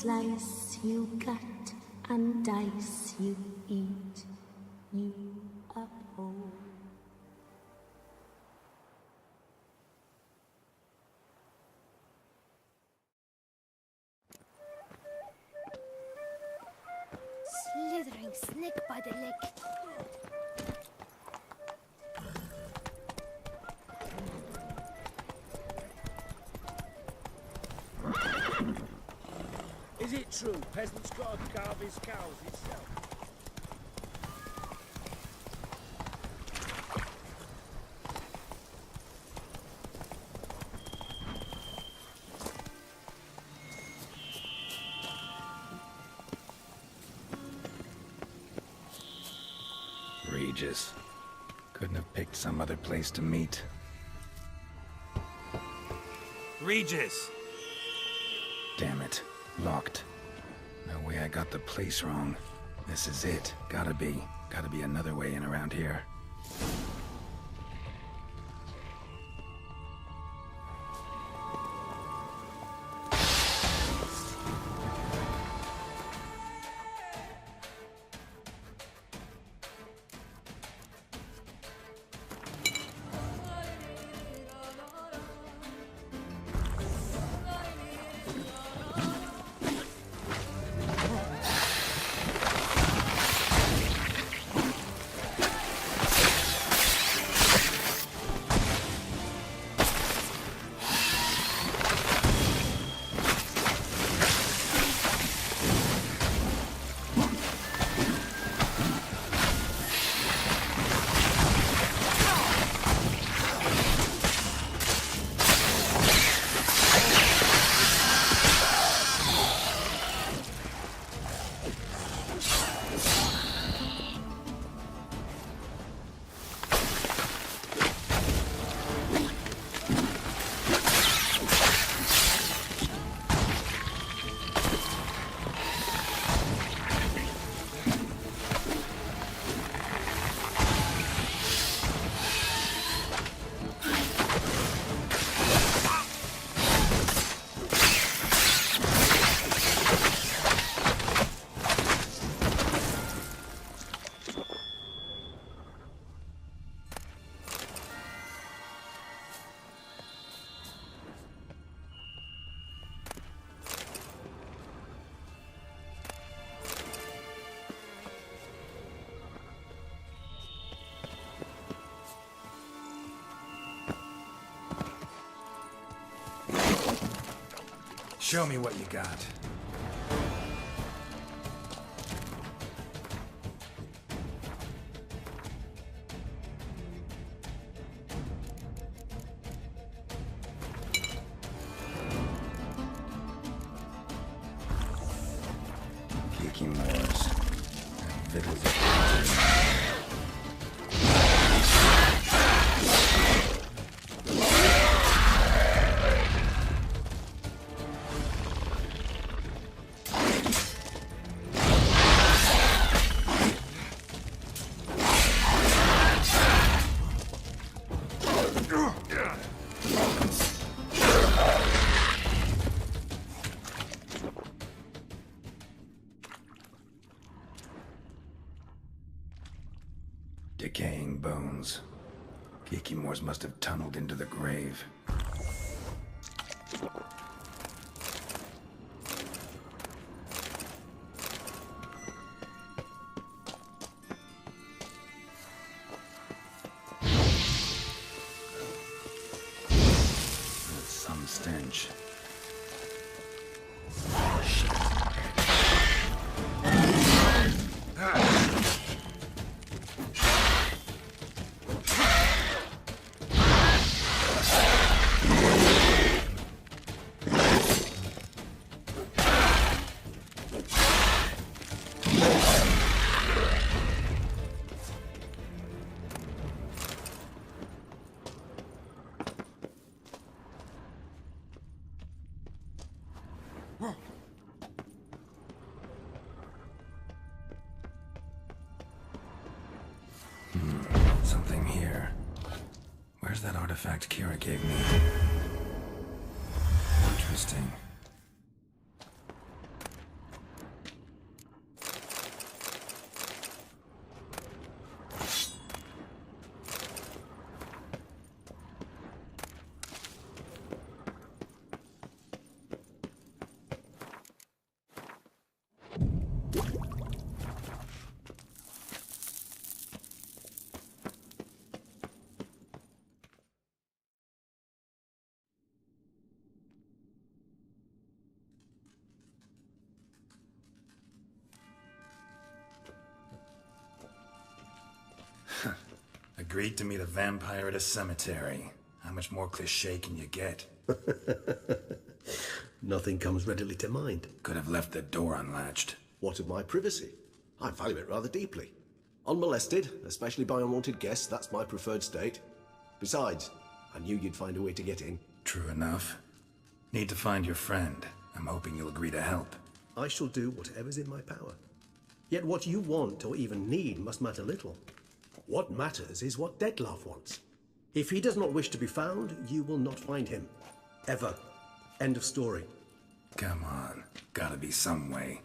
slice, you cut, and dice, you eat, you uphold. Slithering snake by the leg. Is it true peasants got to carve his cows himself? Regis. Couldn't have picked some other place to meet. Regis! Damn it. Locked. No way I got the place wrong. This is it. Gotta be. Gotta be another way in around here. Show me what you got. Kicking wars. Vittles of decaying bones. Kikimors must have tunneled into the grave. That's some stench. Something here. Where's that artifact Ciri gave me? Interesting. Agreed to meet a vampire at a cemetery. How much more cliché can you get? Nothing comes readily to mind. Could have left the door unlatched. What of my privacy? I value it rather deeply. Unmolested, especially by unwanted guests, that's my preferred state. Besides, I knew you'd find a way to get in. True enough. Need to find your friend. I'm hoping you'll agree to help. I shall do whatever's in my power. Yet what you want or even need must matter little. What matters is what Dettlaff wants. If he does not wish to be found, you will not find him. Ever. End of story. Come on. Gotta be some way.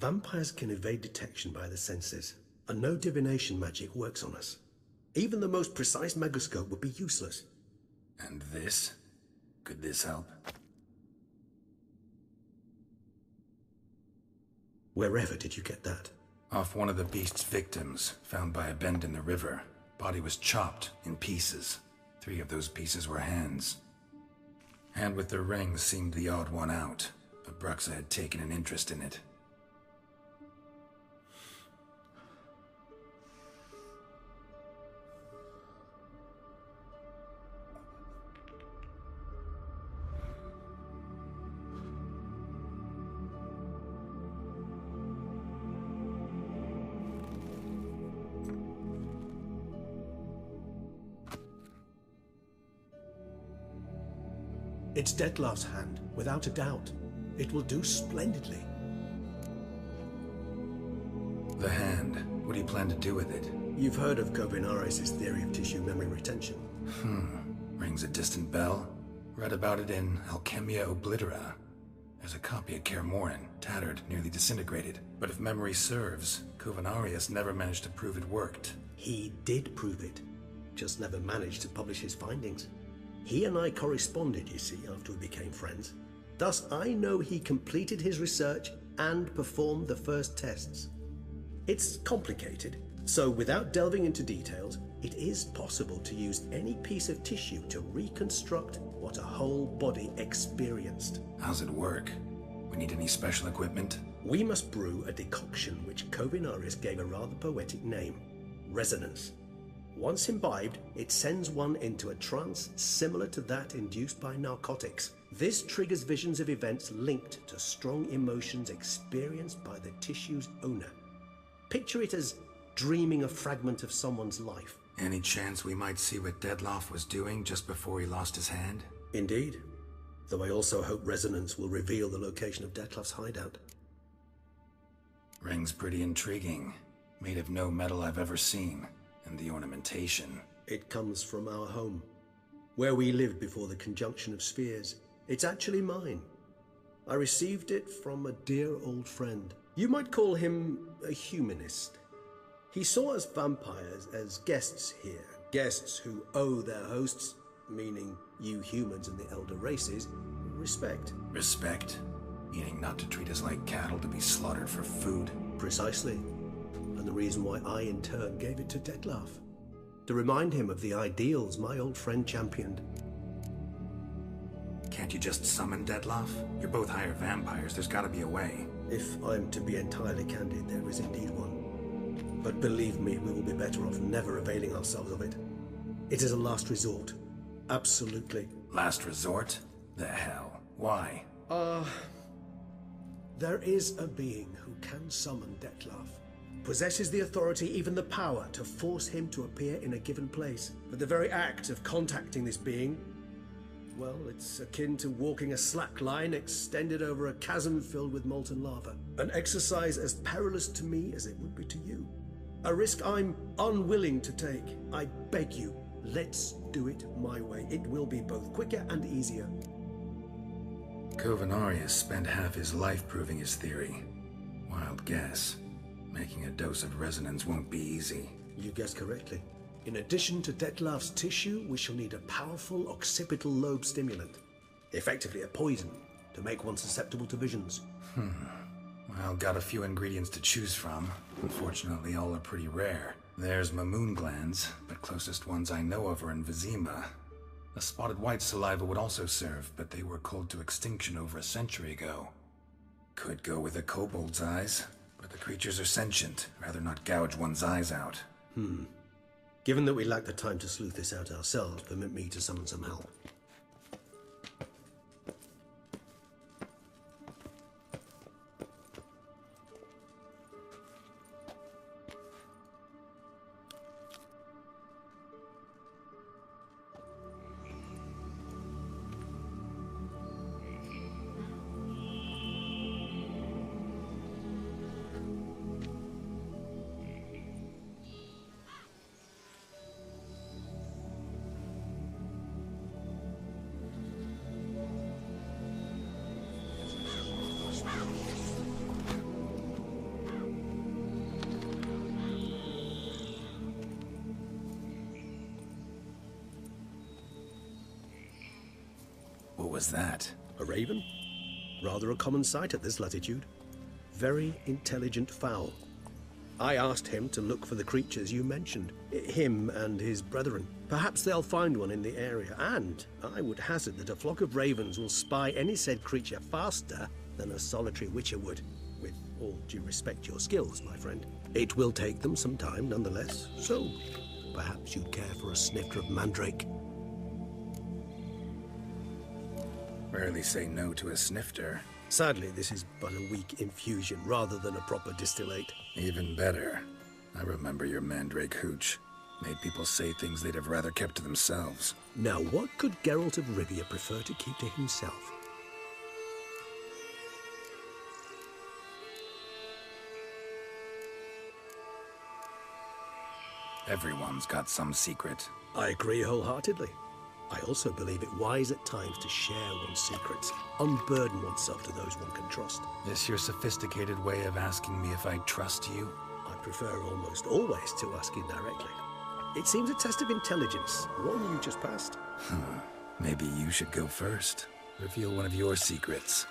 Vampires can evade detection by the senses, and no divination magic works on us. Even the most precise megascope would be useless. And this? Could this help? Wherever did you get that? Off one of the beast's victims, found by a bend in the river. Body was chopped in pieces. 3 of those pieces were hands. Hand with the ring seemed the odd one out, but Bruxa had taken an interest in it. It's Dettlaff's hand, without a doubt. It will do splendidly. The hand. What do you plan to do with it? You've heard of Kovinaris' theory of tissue memory retention. Rings a distant bell. Read about it in Alchemia Oblitera. There's a copy at Kaer Morhen, tattered, nearly disintegrated. But if memory serves, Kovinaris never managed to prove it worked. He did prove it, just never managed to publish his findings. He and I corresponded, you see, after we became friends. Thus, I know he completed his research and performed the first tests. It's complicated, so without delving into details, it is possible to use any piece of tissue to reconstruct what a whole body experienced. How's it work? We need any special equipment? We must brew a decoction which Kovinaris gave a rather poetic name, resonance. Once imbibed, it sends one into a trance similar to that induced by narcotics. This triggers visions of events linked to strong emotions experienced by the tissue's owner. Picture it as dreaming a fragment of someone's life. Any chance we might see what Dettlaff was doing just before he lost his hand? Indeed. Though I also hope resonance will reveal the location of Dettlaff's hideout. Ring's pretty intriguing. Made of no metal I've ever seen. And the ornamentation. It comes from our home, where we lived before the conjunction of spheres. It's actually mine. I received it from a dear old friend. You might call him a humanist. He saw us vampires as guests here, guests who owe their hosts, meaning you humans and the elder races, respect. Respect? Meaning not to treat us like cattle to be slaughtered for food? Precisely. And the reason why I, in turn, gave it to Dettlaff. To remind him of the ideals my old friend championed. Can't you just summon Dettlaff? You're both higher vampires, there's gotta be a way. If I'm to be entirely candid, there is indeed one. But believe me, we will be better off never availing ourselves of it. It is a last resort. Absolutely. Last resort? The hell? Why? There is a being who can summon Dettlaff. Possesses the authority, even the power, to force him to appear in a given place. But the very act of contacting this being, well, it's akin to walking a slack line extended over a chasm filled with molten lava. An exercise as perilous to me as it would be to you. A risk I'm unwilling to take. I beg you, let's do it my way. It will be both quicker and easier. Kovinaris spent half his life proving his theory. Wild guess. Making a dose of resonance won't be easy. You guessed correctly. In addition to Dettlaff's tissue, we shall need a powerful occipital lobe stimulant. Effectively a poison, to make one susceptible to visions. Well, got a few ingredients to choose from. Unfortunately, all are pretty rare. There's Mamoon glands, but closest ones I know of are in Vizima. A spotted white saliva would also serve, but they were cold to extinction over a century ago. Could go with a kobold's eyes, but the creatures are sentient. Rather not gouge one's eyes out. Given that we lack the time to sleuth this out ourselves, permit me to summon some help. What was that? A raven? Rather a common sight at this latitude. Very intelligent fowl. I asked him to look for the creatures you mentioned. Him and his brethren. Perhaps they'll find one in the area, and I would hazard that a flock of ravens will spy any said creature faster than a solitary witcher would. With all due respect to your skills, my friend. It will take them some time, nonetheless, so perhaps you'd care for a snifter of mandrake. Rarely say no to a snifter. Sadly, this is but a weak infusion rather than a proper distillate. Even better. I remember your mandrake hooch. Made people say things they'd have rather kept to themselves. Now, what could Geralt of Rivia prefer to keep to himself? Everyone's got some secret. I agree wholeheartedly. I also believe it wise at times to share one's secrets, unburden oneself to those one can trust. This your sophisticated way of asking me if I trust you? I prefer almost always to ask indirectly. It seems a test of intelligence, one you just passed. Maybe you should go first. Reveal one of your secrets.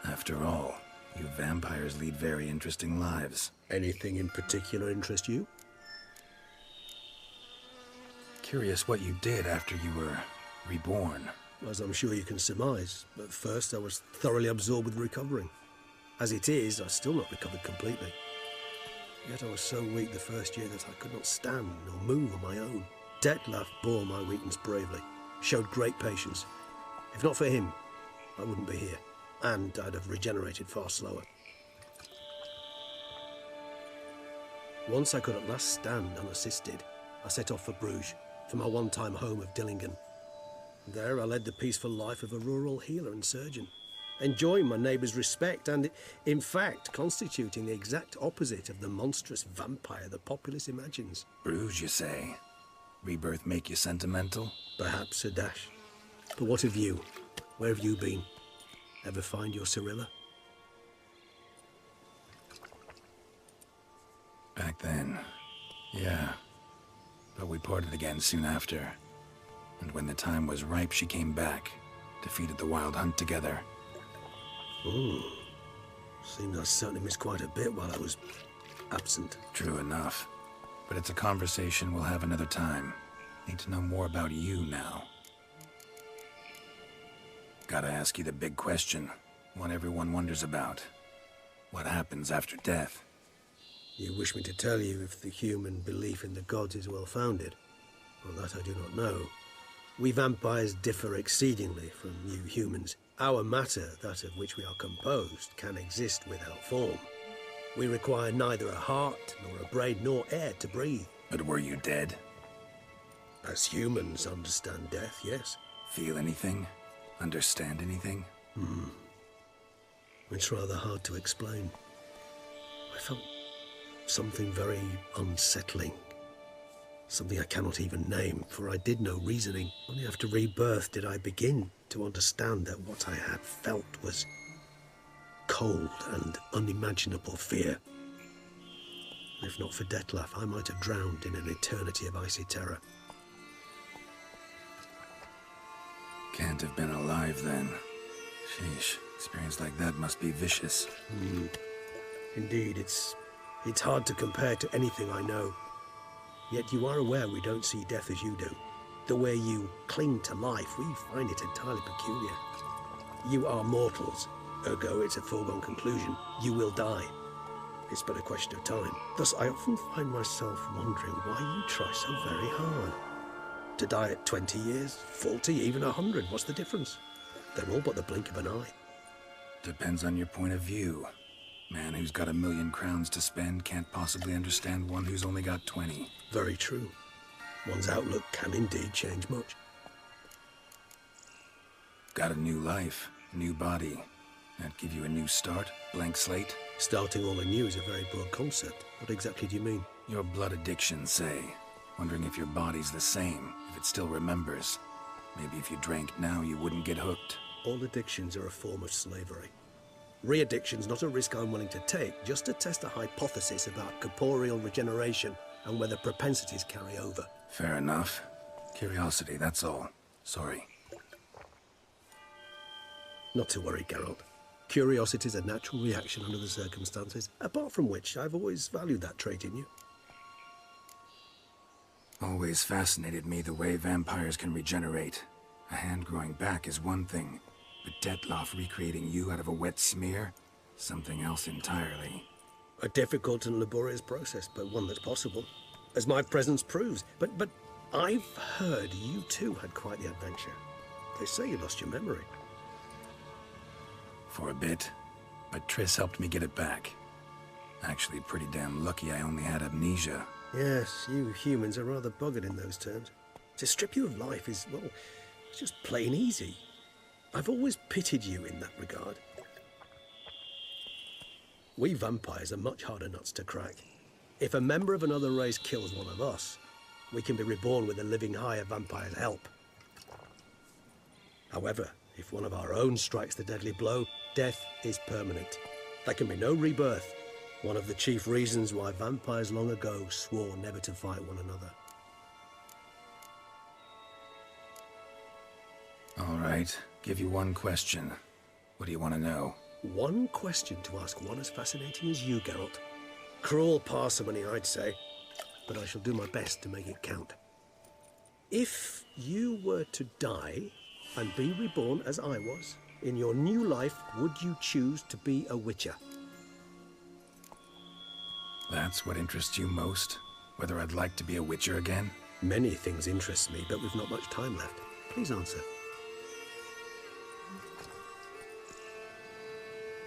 After all, you vampires lead very interesting lives. Anything in particular interest you? Curious what you did after you were reborn. As I'm sure you can surmise, at first I was thoroughly absorbed with recovering. As it is, I've still not recovered completely. Yet I was so weak the first year that I could not stand or move on my own. Detlef bore my weakness bravely, showed great patience. If not for him, I wouldn't be here, and I'd have regenerated far slower. Once I could at last stand unassisted, I set off for Bruges, for my one-time home of Dillingen. There I led the peaceful life of a rural healer and surgeon, enjoying my neighbours' respect and, in fact, constituting the exact opposite of the monstrous vampire the populace imagines. Bruges, you say? Rebirth make you sentimental? Perhaps a dash. But what of you? Where have you been? Ever find your Cirilla? Back then, yeah. But we parted again soon after. And when the time was ripe, she came back. Defeated the Wild Hunt together. Seems I certainly missed quite a bit while I was absent. True enough. But it's a conversation we'll have another time. Need to know more about you now. Gotta ask you the big question. One everyone wonders about. What happens after death? You wish me to tell you if the human belief in the gods is well-founded? Well, that I do not know. We vampires differ exceedingly from you humans. Our matter, that of which we are composed, can exist without form. We require neither a heart, nor a brain, nor air to breathe. But were you dead? As humans understand death, yes. Feel anything? Understand anything? It's rather hard to explain. I felt something very unsettling. Something I cannot even name, for I did no reasoning. Only after rebirth did I begin to understand that what I had felt was cold and unimaginable fear. If not for Detlef, I might have drowned in an eternity of icy terror. Can't have been alive then. Sheesh, experience like that must be vicious. Indeed, it's hard to compare to anything I know. Yet you are aware we don't see death as you do. The way you cling to life, we find it entirely peculiar. You are mortals, Ergo, it's a foregone conclusion. You will die. It's but a question of time. Thus, I often find myself wondering why you try so very hard. To die at 20 years, 40, even 100, what's the difference? They're all but the blink of an eye. Depends on your point of view. Man who's got 1,000,000 crowns to spend can't possibly understand one who's only got 20. Very true. One's outlook can indeed change much. Got a new life, new body. That give you a new start, blank slate? Starting all anew is a very broad concept. What exactly do you mean? Your blood addiction, say. Wondering if your body's the same, if it still remembers. Maybe if you drank now, you wouldn't get hooked. All addictions are a form of slavery. Re-addiction's not a risk I'm willing to take, just to test a hypothesis about corporeal regeneration and whether propensities carry over. Fair enough. Curiosity, that's all. Sorry. Not to worry, Geralt. Curiosity is a natural reaction under the circumstances, apart from which I've always valued that trait in you. Always fascinated me the way vampires can regenerate. A hand growing back is one thing, but Detloff recreating you out of a wet smear? Something else entirely. A difficult and laborious process, but one that's possible, as my presence proves. But I've heard you too had quite the adventure. They say you lost your memory. For a bit, but Triss helped me get it back. Actually, pretty damn lucky I only had amnesia. Yes, you humans are rather buggered in those terms. To strip you of life is, well, it's just plain easy. I've always pitied you in that regard. We vampires are much harder nuts to crack. If a member of another race kills one of us, we can be reborn with a living higher vampire's help. However, if one of our own strikes the deadly blow, death is permanent. There can be no rebirth. One of the chief reasons why vampires long ago swore never to fight one another. All right, give you one question. What do you want to know? One question to ask one as fascinating as you, Geralt. Cruel parsimony, I'd say, but I shall do my best to make it count. If you were to die and be reborn as I was, in your new life, would you choose to be a witcher? That's what interests you most? Whether I'd like to be a witcher again? Many things interest me, but we've not much time left. Please answer.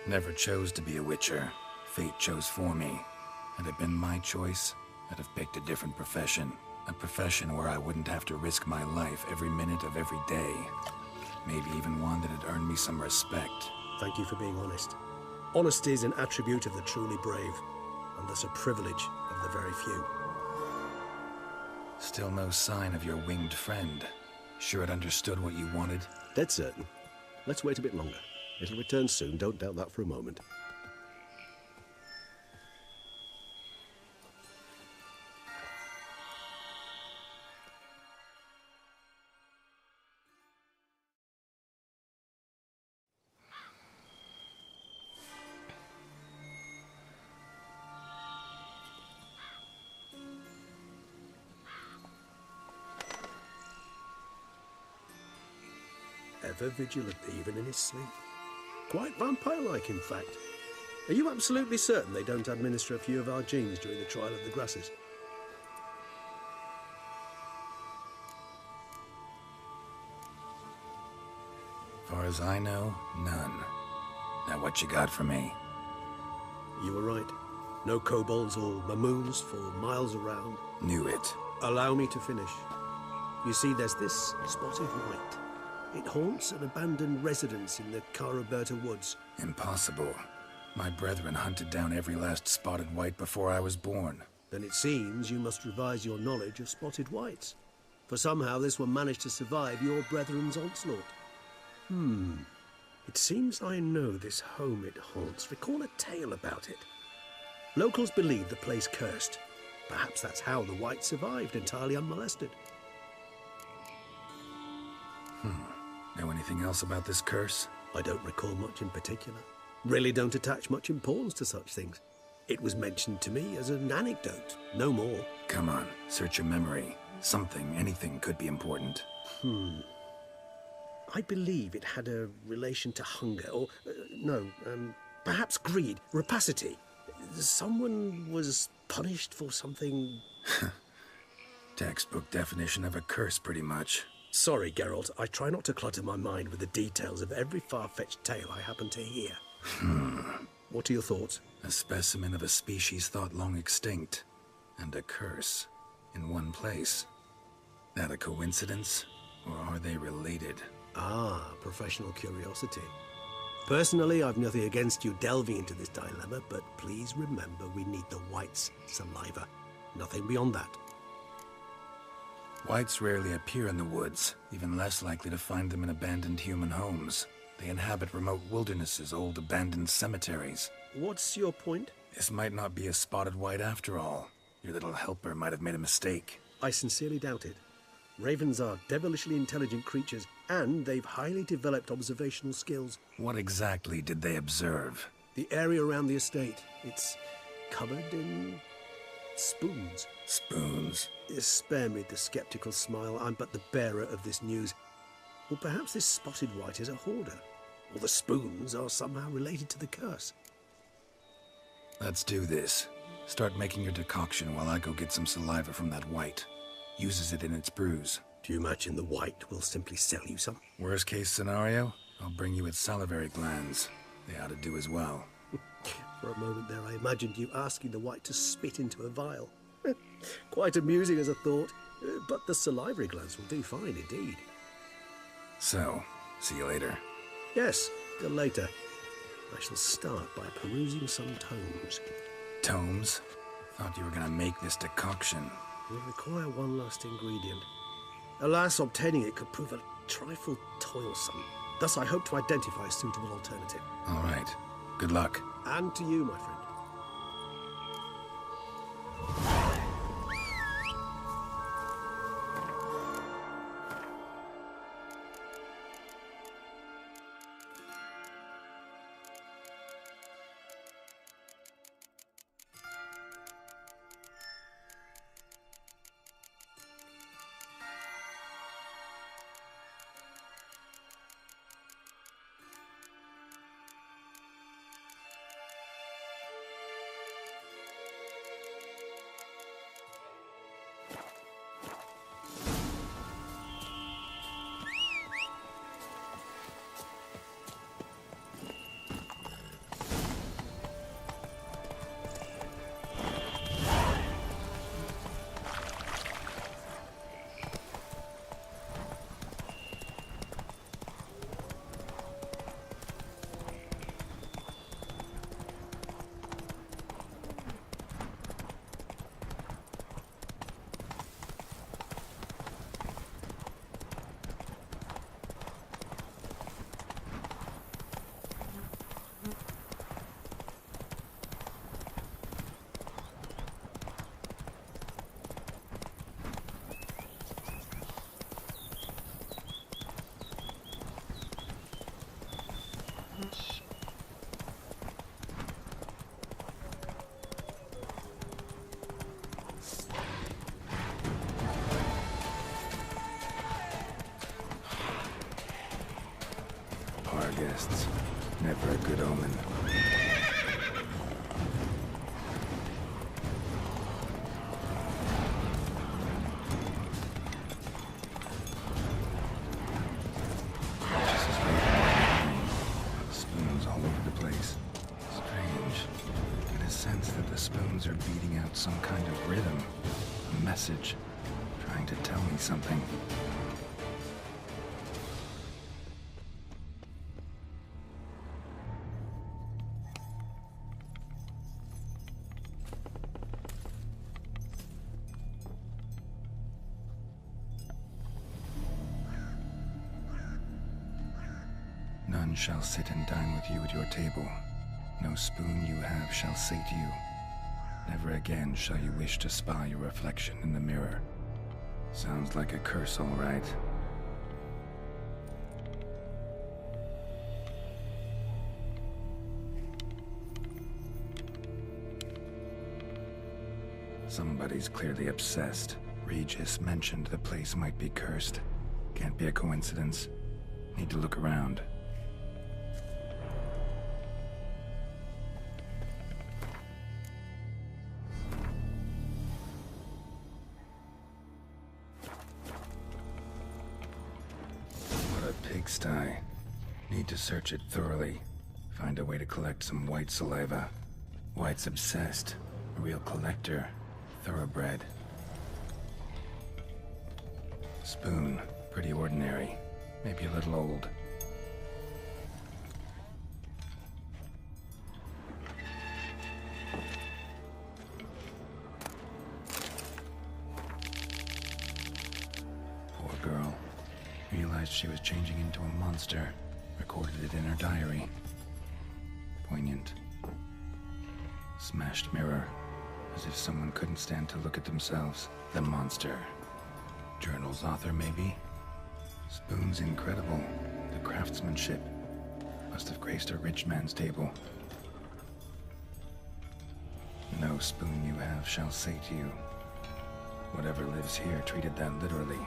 Never chose to be a witcher. Fate chose for me. Had it been my choice, I'd have picked a different profession. A profession where I wouldn't have to risk my life every minute of every day. Maybe even one that had earned me some respect. Thank you for being honest. Honesty is an attribute of the truly brave, and thus a privilege of the very few. Still no sign of your winged friend. Sure it understood what you wanted? Dead certain. Let's wait a bit longer. It'll return soon, don't doubt that for a moment. Ever vigilant, even in his sleep. Quite vampire-like, in fact. Are you absolutely certain they don't administer a few of our genes during the trial of the grasses? Far as I know, none. Now what you got for me? You were right. No kobolds or mamoons for miles around. Knew it. Allow me to finish. You see, there's this spotted white. It haunts an abandoned residence in the Caraberta woods. Impossible. My brethren hunted down every last spotted white before I was born. Then it seems you must revise your knowledge of spotted whites. For somehow this one managed to survive your brethren's onslaught. It seems I know this home it haunts. Recall a tale about it. Locals believe the place cursed. Perhaps that's how the white survived entirely unmolested. Know anything else about this curse? I don't recall much in particular. Really don't attach much importance to such things. It was mentioned to me as an anecdote, no more. Come on, search your memory. Something, anything could be important. I believe it had a relation to hunger, or No, perhaps greed, rapacity. Someone was punished for something... Textbook definition of a curse, pretty much. Sorry, Geralt. I try not to clutter my mind with the details of every far-fetched tale I happen to hear. What are your thoughts? A specimen of a species thought long extinct, and a curse in one place. That a coincidence, or are they related? Ah, professional curiosity. Personally, I've nothing against you delving into this dilemma, but please remember we need the whites' saliva. Nothing beyond that. Whites rarely appear in the woods, even less likely to find them in abandoned human homes. They inhabit remote wildernesses, old abandoned cemeteries. What's your point? This might not be a spotted white after all. Your little helper might have made a mistake. I sincerely doubt it. Ravens are devilishly intelligent creatures, and they've highly developed observational skills. What exactly did they observe? The area around the estate. It's covered in... spoons. Spoons? Spare me the skeptical smile. I'm but the bearer of this news. Or perhaps this spotted white is a hoarder. Or the spoons are somehow related to the curse. Let's do this. Start making your decoction while I go get some saliva from that white. Uses it in its brews. Do you imagine the white will simply sell you some? Worst case scenario, I'll bring you its salivary glands. They ought to do as well. For a moment there, I imagined you asking the white to spit into a vial. Quite amusing as a thought, but the salivary glands will do fine indeed. So, see you later. Yes, till later. I shall start by perusing some tomes. Tomes? Thought you were gonna make this decoction. Will require one last ingredient. Alas, obtaining it could prove a trifle toilsome. Thus, I hope to identify a suitable alternative. All right. Good luck. And to you, my friend. Guests. Never a good omen. Spoons all over the place. Strange. Get a sense that the spoons are beating out some kind of rhythm. A message. Trying to tell me something. None shall sit and dine with you at your table. No spoon you have shall sate you. Never again shall you wish to spy your reflection in the mirror. Sounds like a curse, all right. Somebody's clearly obsessed. Regis mentioned the place might be cursed. Can't be a coincidence. Need to look around. pigsty. Need to search it thoroughly. Find a way to collect some white saliva. White's obsessed. A real collector. Thoroughbred. Spoon. Pretty ordinary. Maybe a little old. Poor girl. Realized she was changing into a monster. Recorded it in her diary. Poignant. Smashed mirror. As if someone couldn't stand to look at themselves. The monster. Journal's author, maybe? Spoon's incredible. The craftsmanship. Must have graced a rich man's table. No spoon you have shall say to you. Whatever lives here treated that literally.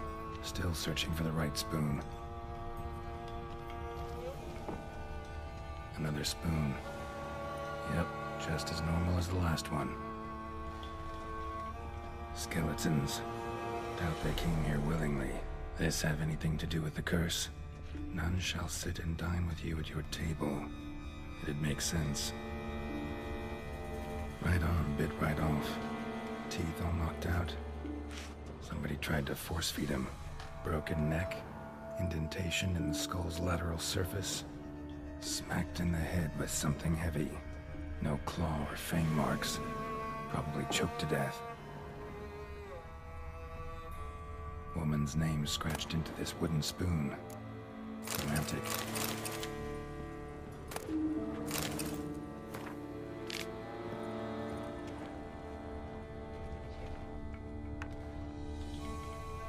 Still searching for the right spoon. Another spoon. Yep, just as normal as the last one. Skeletons. Doubt they came here willingly. This have anything to do with the curse? None shall sit and dine with you at your table. It'd make sense. Right arm bit right off. Teeth all knocked out. Somebody tried to force feed him. Broken neck. Indentation in the skull's lateral surface. Smacked in the head with something heavy. No claw or fang marks. Probably choked to death. Woman's name scratched into this wooden spoon. Romantic.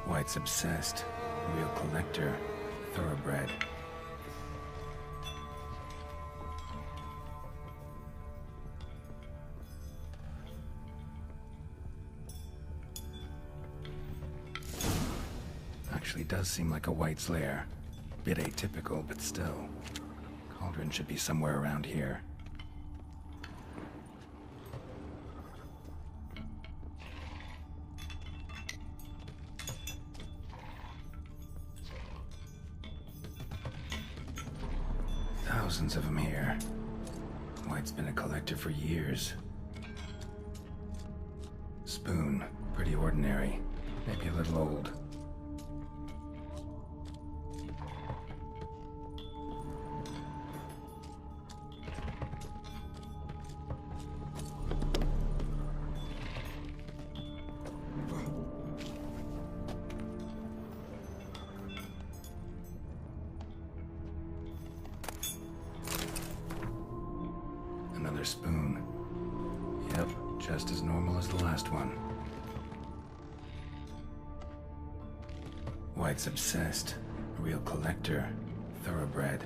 White's obsessed. Real collector. Thoroughbred. Actually does seem like a White's lair. Bit atypical, but still. Cauldron should be somewhere around here. Thousands of them here. White's been a collector for years. Spoon. Pretty ordinary. Maybe a little old. Another spoon. Yep, just as normal as the last one. White's obsessed. A real collector. Thoroughbred.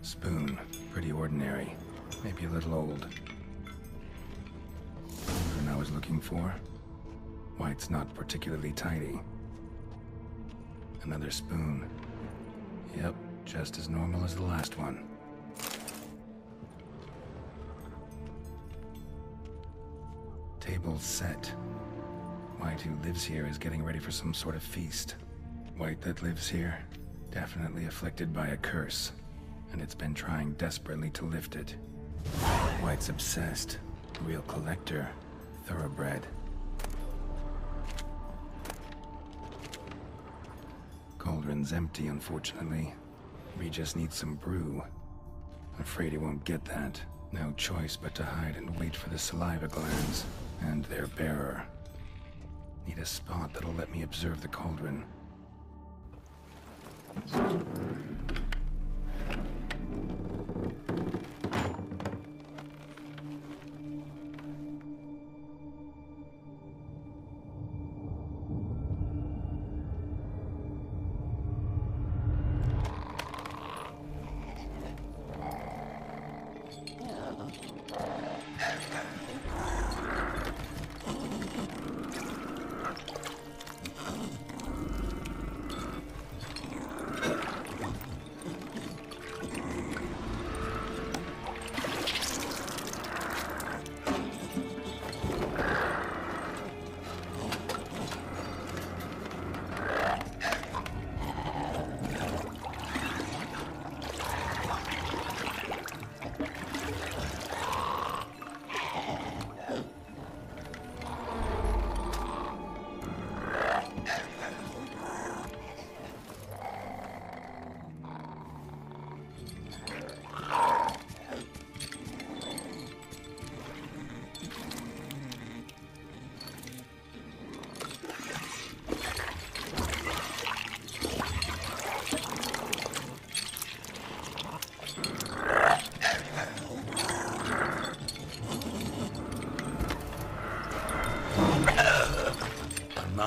Spoon. Pretty ordinary. Maybe a little old. Cauldron I was looking for. White's not particularly tidy. Another spoon. Yep, just as normal as the last one. Table's set. White who lives here is getting ready for some sort of feast. White that lives here, definitely afflicted by a curse. And it's been trying desperately to lift it. White's obsessed. Real collector. Thoroughbred. Cauldron's empty, unfortunately. We just need some brew. Afraid he won't get that. No choice but to hide and wait for the saliva glands. And their bearer. Need a spot that'll let me observe the cauldron.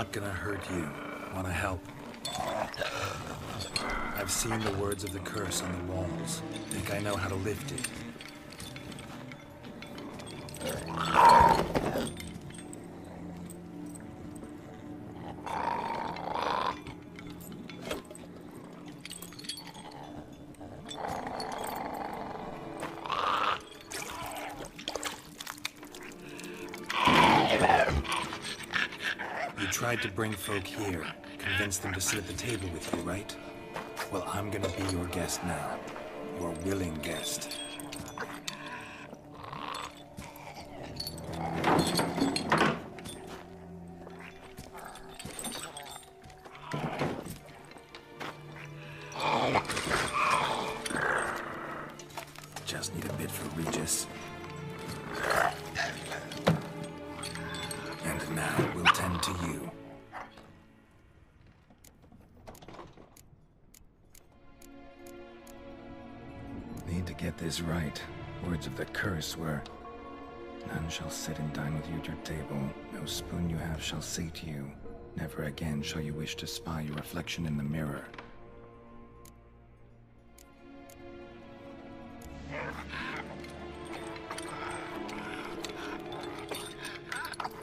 Not gonna hurt you. Wanna help? I've seen the words of the curse on the walls. Think I know how to lift it. You tried to bring folk here, convince them to sit at the table with you, right? Well, I'm gonna be your guest now. Your willing guest. Just need a bit for Regis. And now we'll tend to you. Need to get this right. Words of the curse were, none shall sit and dine with you at your table. No spoon you have shall sate you. Never again shall you wish to spy your reflection in the mirror.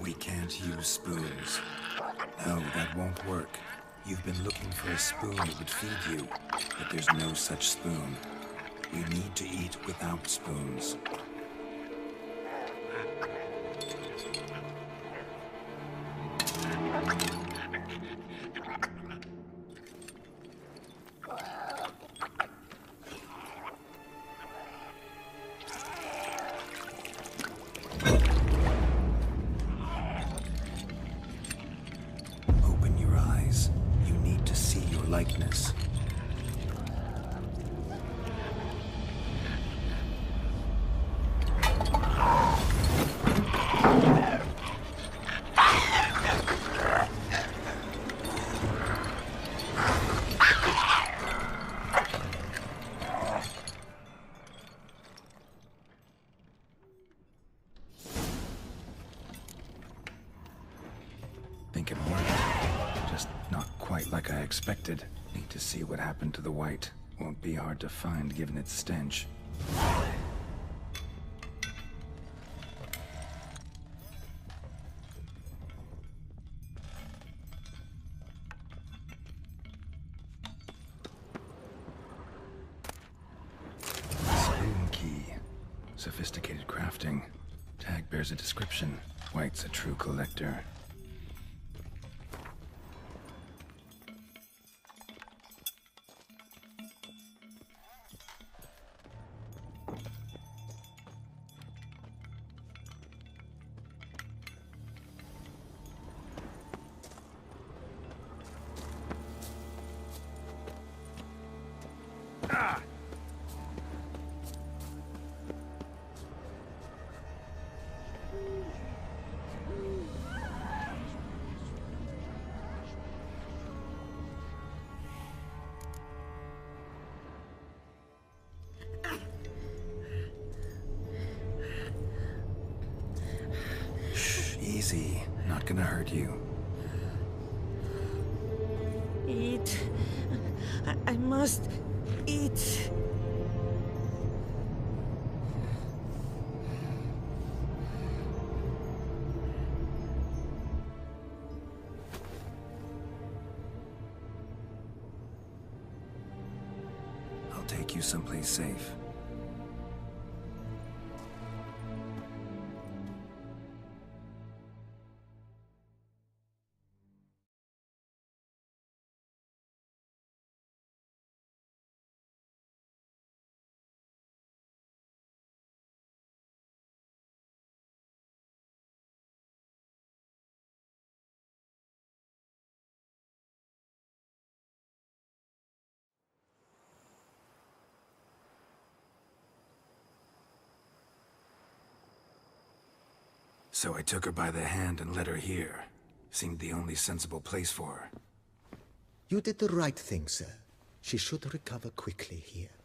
We can't use spoons. No, that won't work. You've been looking for a spoon that would feed you, but there's no such spoon. We need to eat without spoons. Open your eyes. You need to see your likeness. Think it worked. Just not quite like I expected. Need to see what happened to the white. Won't be hard to find given its stench. Spoon key. Sophisticated crafting. Tag bears a description. White's a true collector. Easy. Not gonna hurt you. Eat. I must eat. I'll take you someplace safe. So I took her by the hand and led her here. Seemed the only sensible place for her. You did the right thing, sir. She should recover quickly here.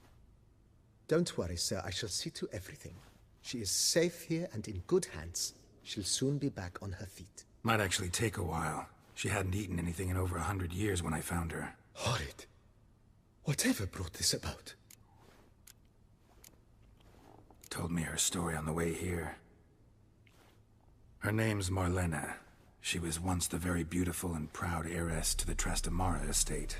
Don't worry, sir. I shall see to everything. She is safe here and in good hands. She'll soon be back on her feet. Might actually take a while. She hadn't eaten anything in over 100 years when I found her. Horrid. Whatever brought this about? Told me her story on the way here. Her name's Marlena. She was once the very beautiful and proud heiress to the Trastamara estate.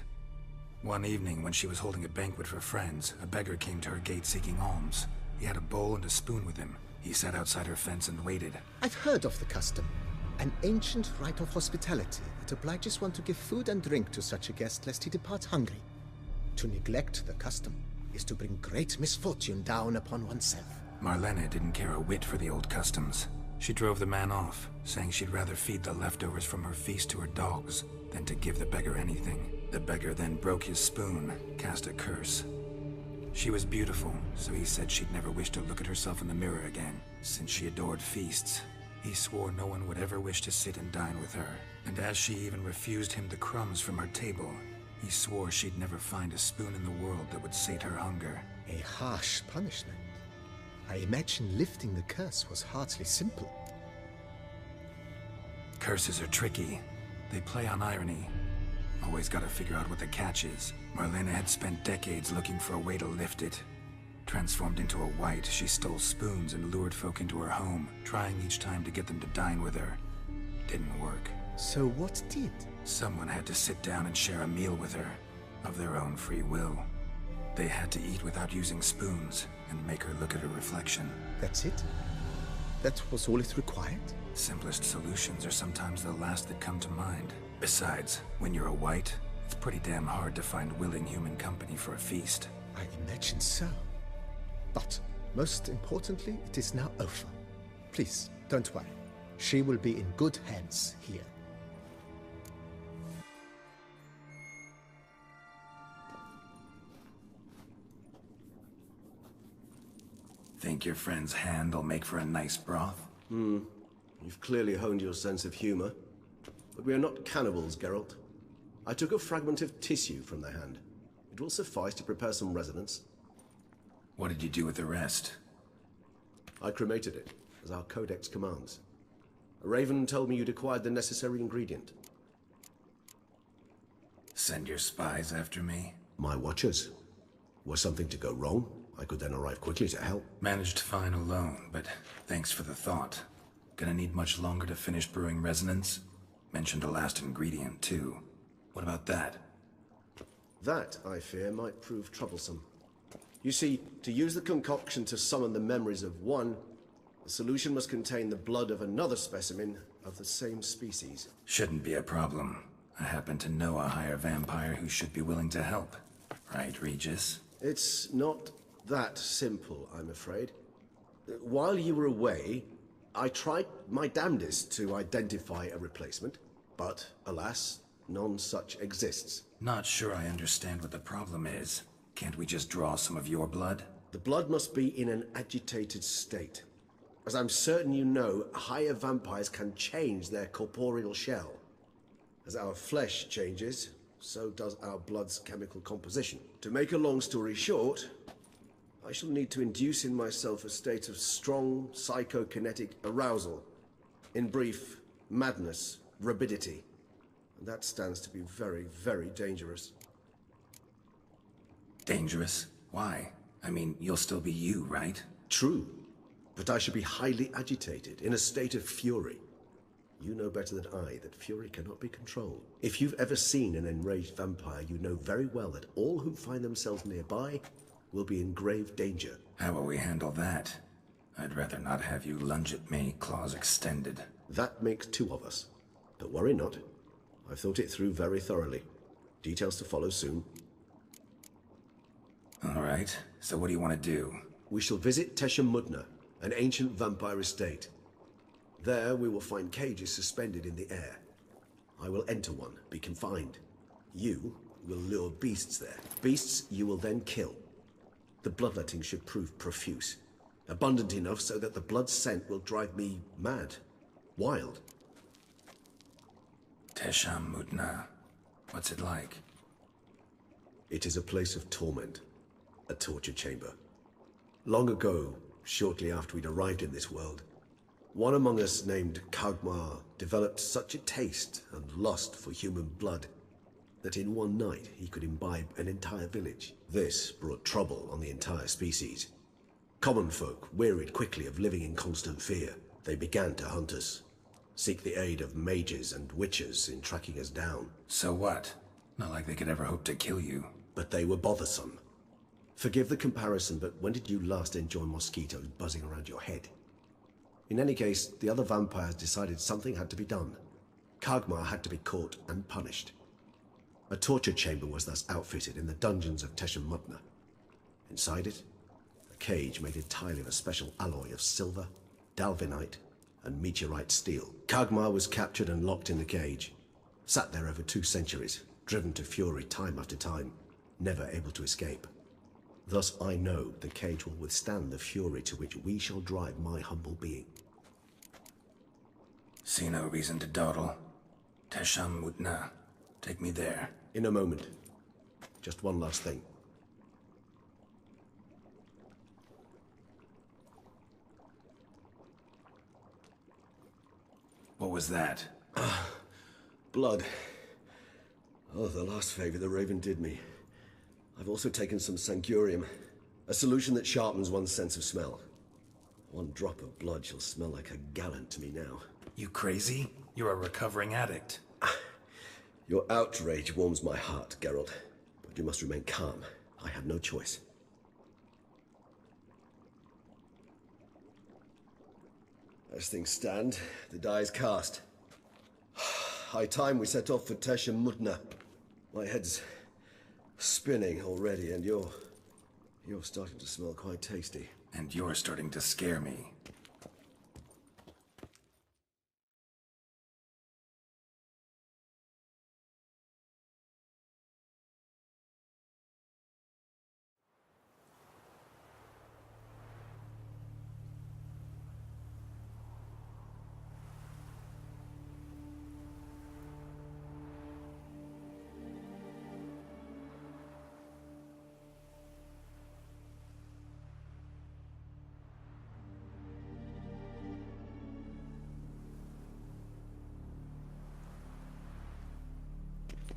One evening, when she was holding a banquet for friends, a beggar came to her gate seeking alms. He had a bowl and a spoon with him. He sat outside her fence and waited. I've heard of the custom. An ancient rite of hospitality that obliges one to give food and drink to such a guest lest he depart hungry. To neglect the custom is to bring great misfortune down upon oneself. Marlena didn't care a whit for the old customs. She drove the man off, saying she'd rather feed the leftovers from her feast to her dogs than to give the beggar anything. The beggar then broke his spoon, cast a curse. She was beautiful, so he said she'd never wish to look at herself in the mirror again. Since she adored feasts, he swore no one would ever wish to sit and dine with her. And as she even refused him the crumbs from her table, he swore she'd never find a spoon in the world that would sate her hunger. A harsh punishment. I imagine lifting the curse was hardly simple. Curses are tricky. They play on irony. Always gotta figure out what the catch is. Marlena had spent decades looking for a way to lift it. Transformed into a wight, she stole spoons and lured folk into her home, trying each time to get them to dine with her. Didn't work. So what did? Someone had to sit down and share a meal with her, of their own free will. They had to eat without using spoons, and make her look at her reflection. That's it? That was all it required? Simplest solutions are sometimes the last that come to mind. Besides, when you're a wight, it's pretty damn hard to find willing human company for a feast. I imagine so. But, most importantly, it is now over. Please, don't worry. She will be in good hands here. Think your friend's hand will make for a nice broth? You've clearly honed your sense of humor. But we are not cannibals, Geralt. I took a fragment of tissue from their hand. It will suffice to prepare some resonance. What did you do with the rest? I cremated it, as our codex commands. A raven told me you'd acquired the necessary ingredient. Send your spies after me? My watchers. Were something to go wrong, I could then arrive quickly to help. Managed fine alone, but thanks for the thought. Gonna need much longer to finish brewing resonance? Mentioned a last ingredient, too. What about that? That, I fear, might prove troublesome. You see, to use the concoction to summon the memories of one, the solution must contain the blood of another specimen of the same species. Shouldn't be a problem. I happen to know a higher vampire who should be willing to help. Right, Regis? It's not that simple, I'm afraid. While you were away, I tried my damnedest to identify a replacement, but alas, none such exists. Not sure I understand what the problem is. Can't we just draw some of your blood? The blood must be in an agitated state. As I'm certain you know, higher vampires can change their corporeal shell. As our flesh changes, so does our blood's chemical composition. To make a long story short, I shall need to induce in myself a state of strong psychokinetic arousal. In brief, madness, rabidity. And that stands to be very, very dangerous. Dangerous? Why? I mean, you'll still be you, right? True, but I should be highly agitated, in a state of fury. You know better than I that fury cannot be controlled. If you've ever seen an enraged vampire, you know very well that all who find themselves nearby will be in grave danger. How will we handle that? I'd rather not have you lunge at me, claws extended. That makes two of us. But worry not. I've thought it through very thoroughly. Details to follow soon. All right, so what do you want to do? We shall visit Tesha Mudna, an ancient vampire estate. There we will find cages suspended in the air. I will enter one, be confined. You will lure beasts there. Beasts you will then kill. The bloodletting should prove profuse. Abundant enough so that the blood scent will drive me mad. Wild. Tesha Mudna. What's it like? It is a place of torment. A torture chamber. Long ago, shortly after we'd arrived in this world, One among us named Kagmar developed such a taste and lust for human blood that in one night he could imbibe an entire village. This brought trouble on the entire species. Common folk wearied quickly of living in constant fear. They began to hunt us, seek the aid of mages and witches in tracking us down. So what? Not like they could ever hope to kill you. But they were bothersome. Forgive the comparison, but when did you last enjoy mosquitoes buzzing around your head? In any case, the other vampires decided something had to be done. Kagmar had to be caught and punished. A torture chamber was thus outfitted in the dungeons of Teshamutna. Inside it, a cage made entirely of a special alloy of silver, dalvinite, and meteorite steel. Kagmar was captured and locked in the cage, sat there over 2 centuries, driven to fury time after time, never able to escape. Thus I know the cage will withstand the fury to which we shall drive my humble being. See no reason to dawdle. Teshamutna. Take me there. In a moment. Just one last thing. What was that? Blood. Oh, the last favor the Raven did me. I've also taken some Sangurium, a solution that sharpens one's sense of smell. One drop of blood shall smell like a gallon to me now. You crazy? You're a recovering addict. Your outrage warms my heart, Geralt. But you must remain calm. I have no choice. As things stand, the die is cast. High time we set off for Teshamutna. My head's spinning already, and you're starting to smell quite tasty. And you're starting to scare me.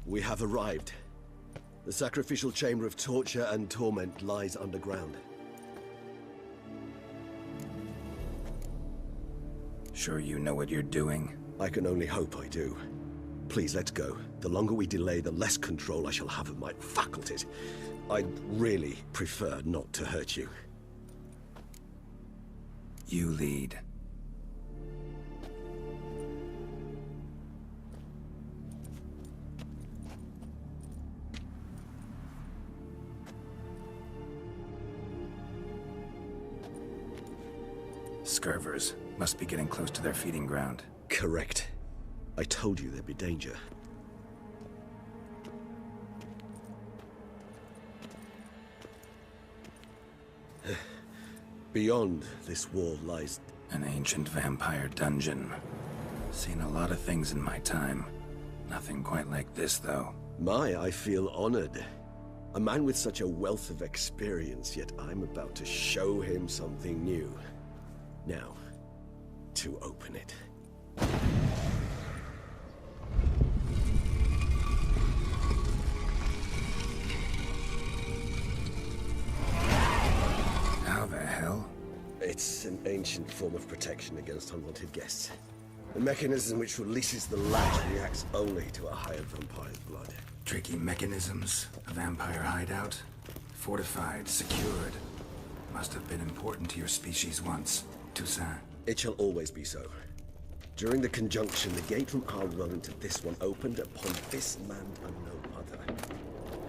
We have arrived. The sacrificial chamber of torture and torment lies underground. Sure you know what you're doing? I can only hope I do. Please, let's go. The longer we delay, the less control I shall have of my faculties. I'd really prefer not to hurt you. You lead. Scurvers must be getting close to their feeding ground. Correct. I told you there'd be danger. Beyond this wall lies... An ancient vampire dungeon. Seen a lot of things in my time. Nothing quite like this, though. I feel honored. A man with such a wealth of experience, yet I'm about to show him something new. Now, to open it. How the hell? It's an ancient form of protection against unwanted guests. The mechanism which releases the latch reacts only to a hired vampire's blood. Tricky mechanisms, a vampire hideout. Fortified, secured. Must have been important to your species once. Toussaint. It shall always be so. During the conjunction, the gate from our realm to this one opened upon this land and no other.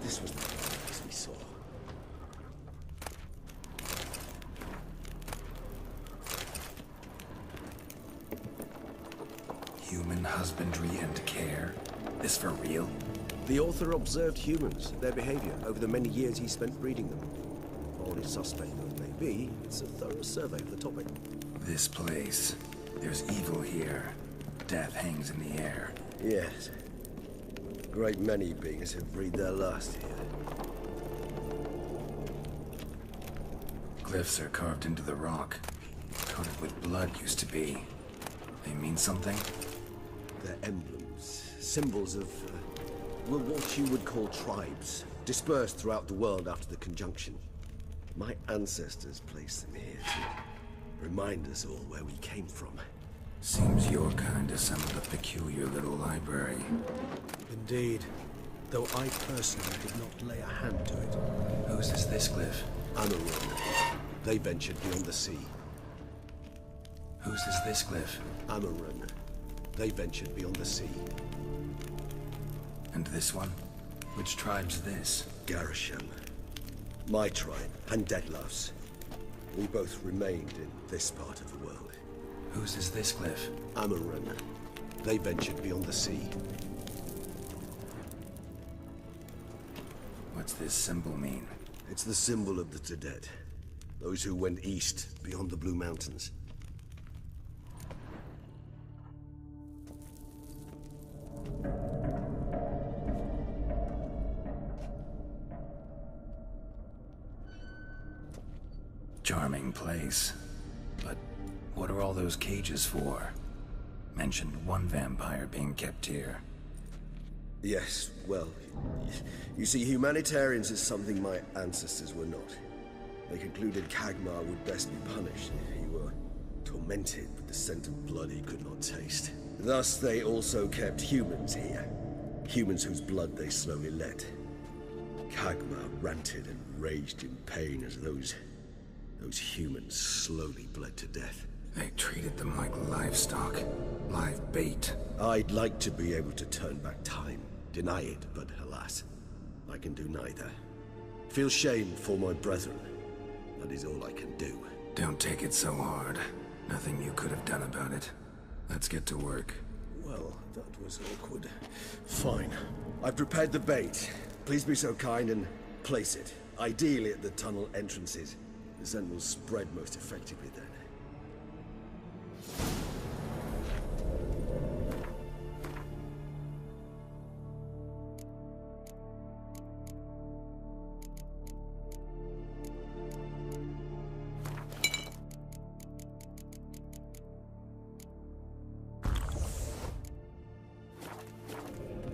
This was the place we saw. Human husbandry and care. This for real? The author observed humans, their behavior, over the many years he spent breeding them. Only suspect though it may be, it's a thorough survey of the topic. This place. There's evil here. Death hangs in the air. Yes. A great many beings have breathed their last here. Glyphs are carved into the rock. Coated with blood used to be. They mean something? They're emblems, symbols of, well, what you would call tribes, dispersed throughout the world after the conjunction. My ancestors placed them here to remind us all where we came from. Seems your kind assembled a peculiar little library. Indeed. Though I personally did not lay a hand to it. Whose is this glyph? Amaran. They ventured beyond the sea. Whose is this glyph? Amaran. They ventured beyond the sea. And this one? Which tribe's this? Garisham. My tribe, and Detlef's. We both remained in this part of the world. Whose is this glyph? Amaran. They ventured beyond the sea. What's this symbol mean? It's the symbol of the Tedet. Those who went east, beyond the Blue Mountains. Charming place. But what are all those cages for? Mentioned one vampire being kept here. Yes, well, you see, humanitarians is something my ancestors were not. They concluded Kagmar would best be punished if he were tormented with the scent of blood he could not taste. Thus, they also kept humans here. Humans whose blood they slowly let. Kagmar ranted and raged in pain as those humans slowly bled to death. They treated them like livestock. Live bait. I'd like to be able to turn back time. Deny it, but alas, I can do neither. Feel shame for my brethren. That is all I can do. Don't take it so hard. Nothing you could have done about it. Let's get to work. Well, that was awkward. Fine. I've prepared the bait. Please be so kind and place it. Ideally at the tunnel entrances. The scent will spread most effectively then.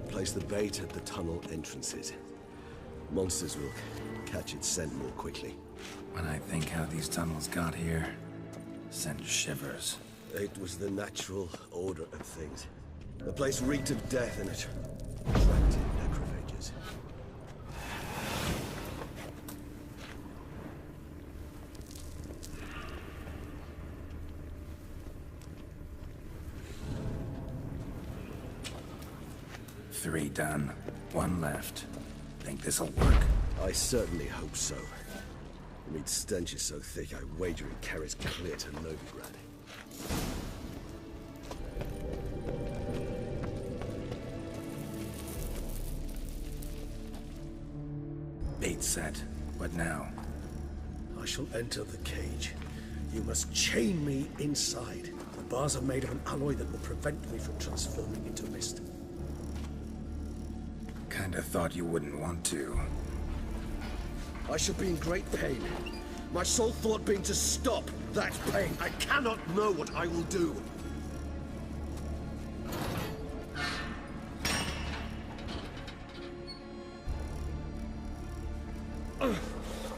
Place the bait at the tunnel entrances. Monsters will catch its scent more quickly. When I think how these tunnels got here, send shivers. It was the natural order of things. The place reeked of death and it attracted necrophages. Three done. One left. Think this'll work? I certainly hope so. The meat stench is so thick, I wager it carries clear to Novigrad. Bait set. What now? I shall enter the cage. You must chain me inside. The bars are made of an alloy that will prevent me from transforming into mist. Kinda thought you wouldn't want to. I shall be in great pain. My sole thought being to stop that pain. I cannot know what I will do.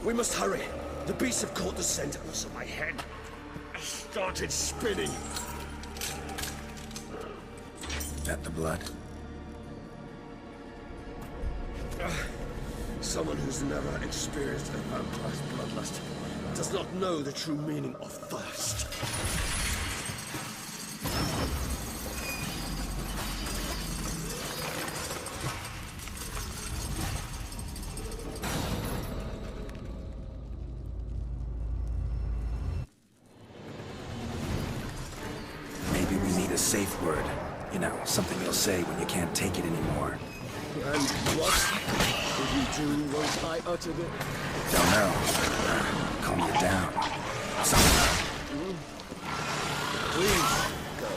We must hurry. The beasts have caught the scent, and also my head started spinning. That the blood? Someone who's never experienced a vampire's bloodlust does not know the true meaning of thirst. Maybe we need a safe word. You know, something you'll say when you can't take it anymore. And what did you do once I uttered it? Don't know. Calm you down. Something. Please, go.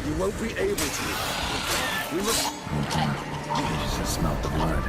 You won't be able to. We must... Just smell the blood.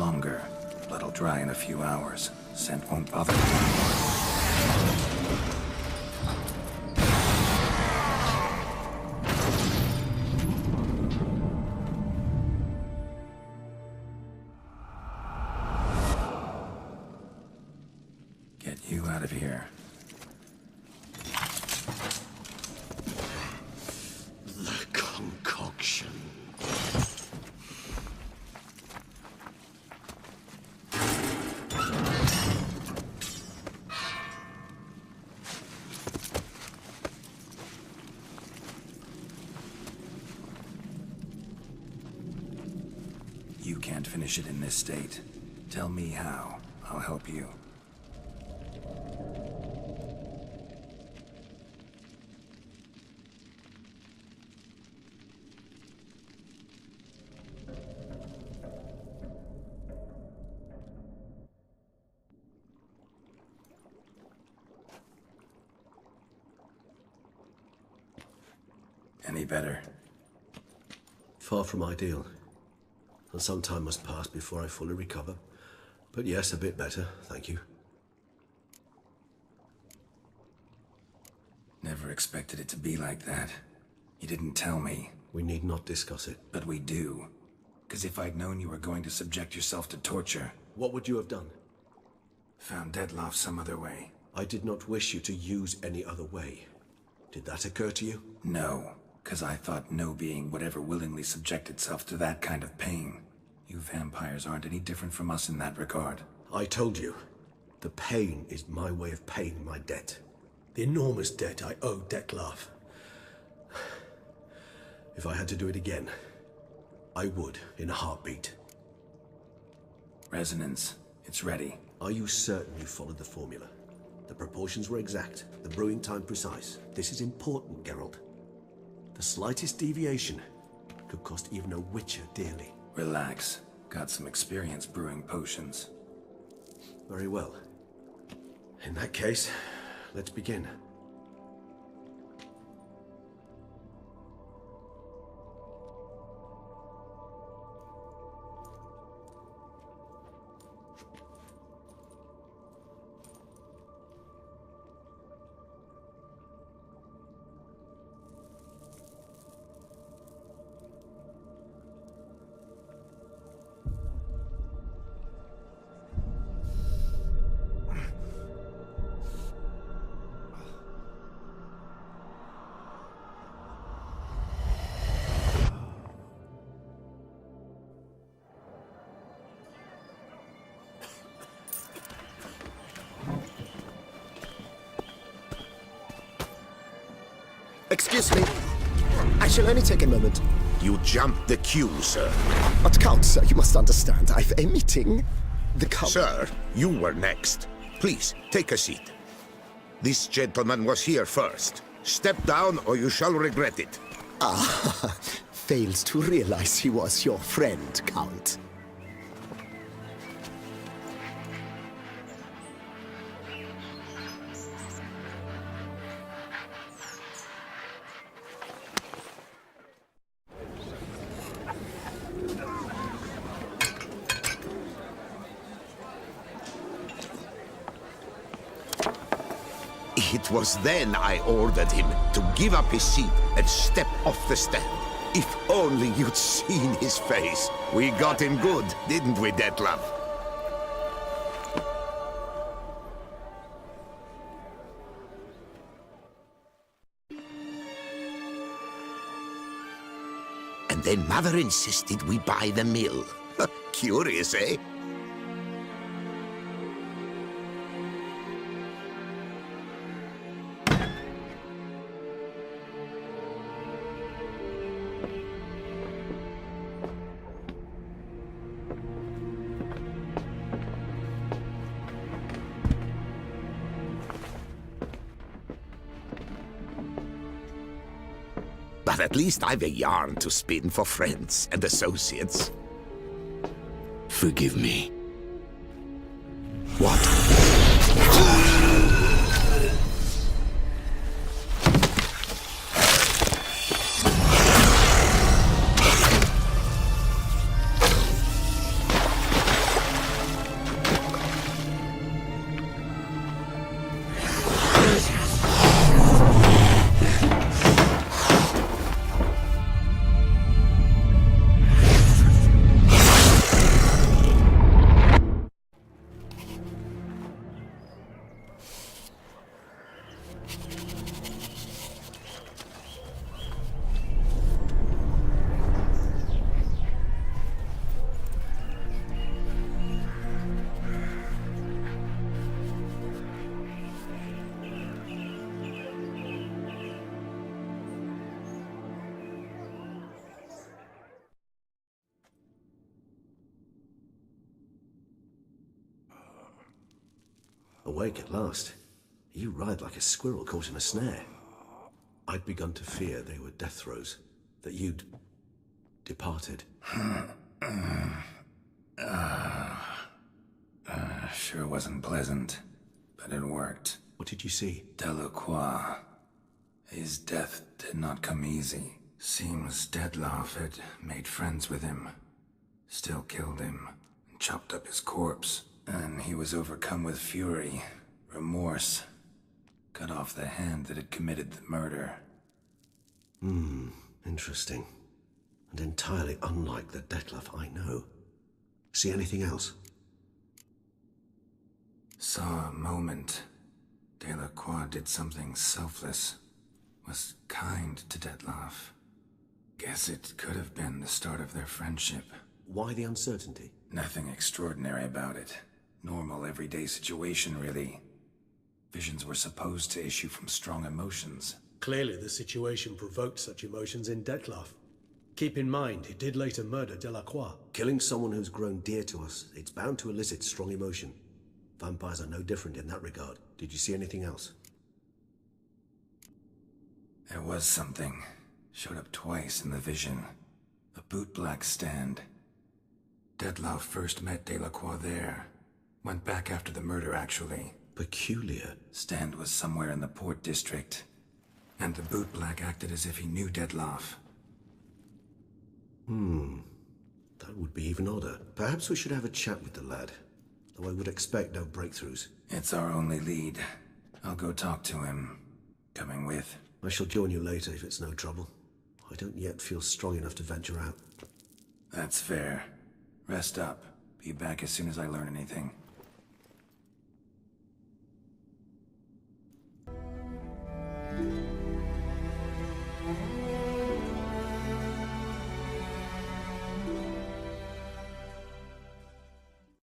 longer. Blood'll dry in a few hours. Scent won't bother you anymore. Get you out of here. The concoction. You can't finish it in this state. Tell me how. I'll help you. Any better? Far from ideal. And some time must pass before I fully recover. But yes, a bit better, thank you. Never expected it to be like that. You didn't tell me. We need not discuss it. But we do. Because if I'd known you were going to subject yourself to torture... What would you have done? Found Dettlaff some other way. I did not wish you to use any other way. Did that occur to you? No. Because I thought no being would ever willingly subject itself to that kind of pain. You vampires aren't any different from us in that regard. I told you, the pain is my way of paying my debt. The enormous debt I owe Dettlaff. If I had to do it again, I would in a heartbeat. Resonance. It's ready. Are you certain you followed the formula? The proportions were exact, the brewing time precise. This is important, Geralt. The slightest deviation could cost even a witcher dearly. Relax. Got some experience brewing potions. Very well. In that case, let's begin. Excuse me. I shall only take a moment. You jumped the queue, sir. But Count, sir, you must understand. I've a meeting. The Count... Sir, you were next. Please, take a seat. This gentleman was here first. Step down or you shall regret it. Ah, fails to realize he was your friend, Count. It was then I ordered him to give up his seat and step off the stand. If only you'd seen his face. We got him good, didn't we, Dettlaff? And then Mother insisted we buy the mill. Curious, eh? But at least I've a yarn to spin for friends and associates. Forgive me. What? Awake at last. You ride like a squirrel caught in a snare. I'd begun to fear they were death throes, that you'd departed. Sure wasn't pleasant, but it worked. What did you see? Delacroix. His death did not come easy. Seems Dettlaff had made friends with him. Still killed him, and chopped up his corpse. And he was overcome with fury, remorse. Cut off the hand that had committed the murder. Interesting. And entirely unlike the Dettlaff I know. See anything else? Saw a moment. Delacroix did something selfless. Was kind to Dettlaff. Guess it could have been the start of their friendship. Why the uncertainty? Nothing extraordinary about it. Normal, everyday situation, really. Visions were supposed to issue from strong emotions. Clearly the situation provoked such emotions in Dettlaff. Keep in mind, he did later murder Delacroix. Killing someone who's grown dear to us, it's bound to elicit strong emotion. Vampires are no different in that regard. Did you see anything else? There was something. Showed up twice in the vision. A bootblack stand. Dettlaff first met Delacroix there. Went back after the murder, actually. Peculiar. Stand was somewhere in the port district. And the bootblack acted as if he knew Dettlaff. That would be even odder. Perhaps we should have a chat with the lad. Though I would expect no breakthroughs. It's our only lead. I'll go talk to him. Coming with? I shall join you later if it's no trouble. I don't yet feel strong enough to venture out. That's fair. Rest up. Be back as soon as I learn anything.